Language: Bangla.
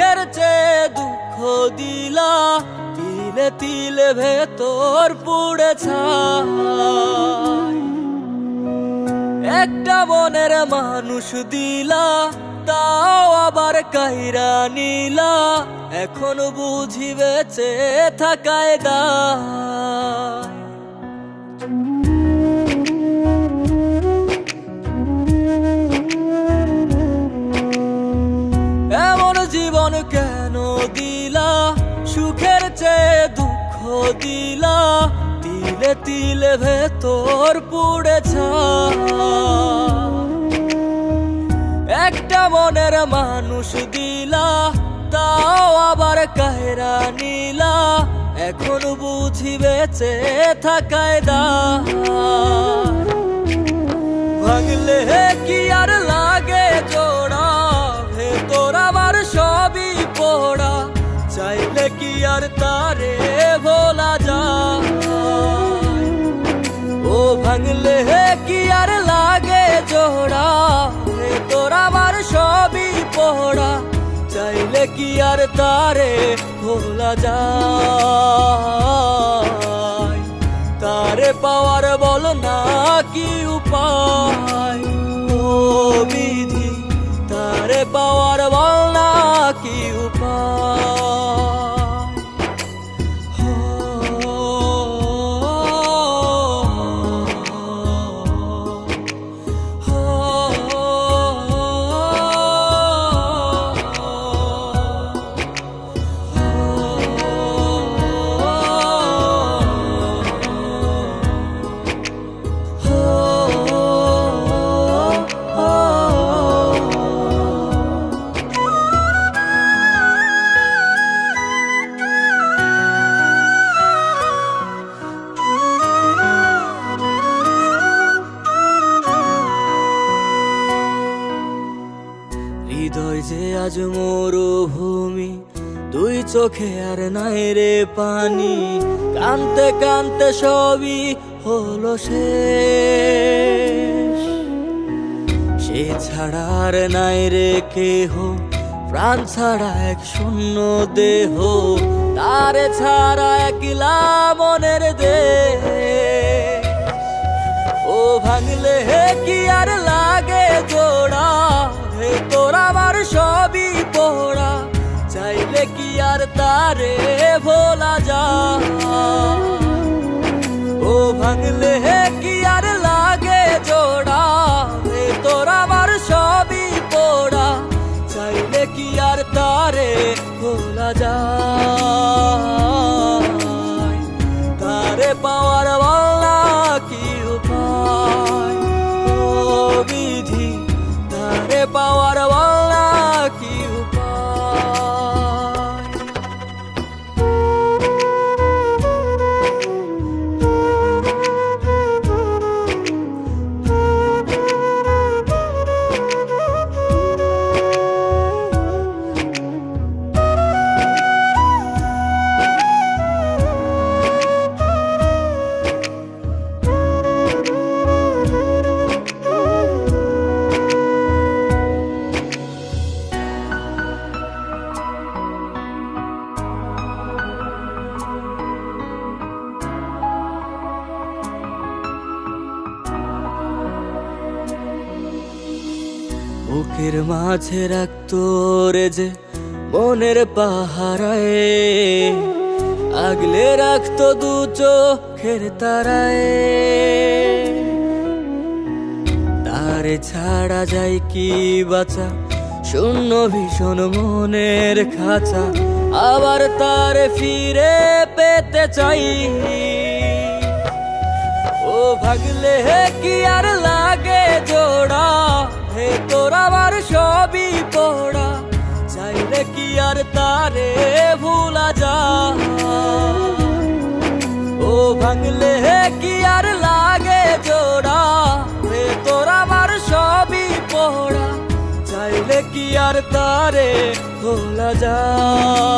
সুখের চেয়ে দুঃখ দিলা, তিলে তিলে ভেতর পুড়ে ছাই। একটা মনের মানুষ দিলা, তাও আবার কাইরা নিলা, এখন বুঝি বেঁচে থাকায় দায়। এমন জীবন কেন দিলা, সুখের চেয়ে দুঃখ দিলা, তিলে তিলে ভেতর পুড়ে ছাই। একটা মনের মানুষ দিলা, তাও আবার কাহেরা নিলা, এখন বুঝি বেঁচে থাকায় দায়। ভাঙলে কি আর লাগে জোড়া, ভেতর আমার সবই পোড়া, চাইলে কি আর তারে ভোলা যায়। ও ভাঙলে কি আর লাগে জোড়া, ভেতর আমার সবই পোড়া, চাইলে কি আর তারে ভোলা যায়। তারে পাওয়ার বল না কি উপায়, ও বিধি তারে পাওয়ার বল না কি উপায়। হৃদয় যে আজ মরুভূমি, দুই চোখে আর নাই রে পানি, কানতে কানতে সবই হলো শেষ। সে ছাড়া আর নাই রে কেহ, প্রাণ ছাড়া এক শূন্য দেহ, তারে ছাড়া একলা মনের দেহ। ও ভাঙলে কি আর লাগে জোড়া, ভেতর আমার সবই পোড়া, চাইলে কি আর তারে ভোলা যায়। ও ভাঙলে কি আর লাগে জোড়া, ভেতর আমার সবই পোড়া, চাইলে কি আর তারে ভোলা যায়। তারে পাওয়ার বলা কি উপায়, ও বিধি তারে পাওয়ার বলা কি উপায়। বুকের মাঝে রাখতো রে যে মনের পাহারায়, আগলে রাখতো দু চোখের তারায়। তারে ছাড়া যায় কি বাঁচা, শূন্য ভীষণ মনের খাঁচা, আবার তারে ফিরে পেতে চাই। ও ভাগলে কি আর লাগে জোড়া, ভেতর আমার সবই পোড়া, চাইলে কি আর তারে ভুলা যায়। ও ভাঙলে কি আর লাগে জোড়া, ভেতর আমার সবই পোড়া, চাইলে কি আর তারে ভোলা যায়।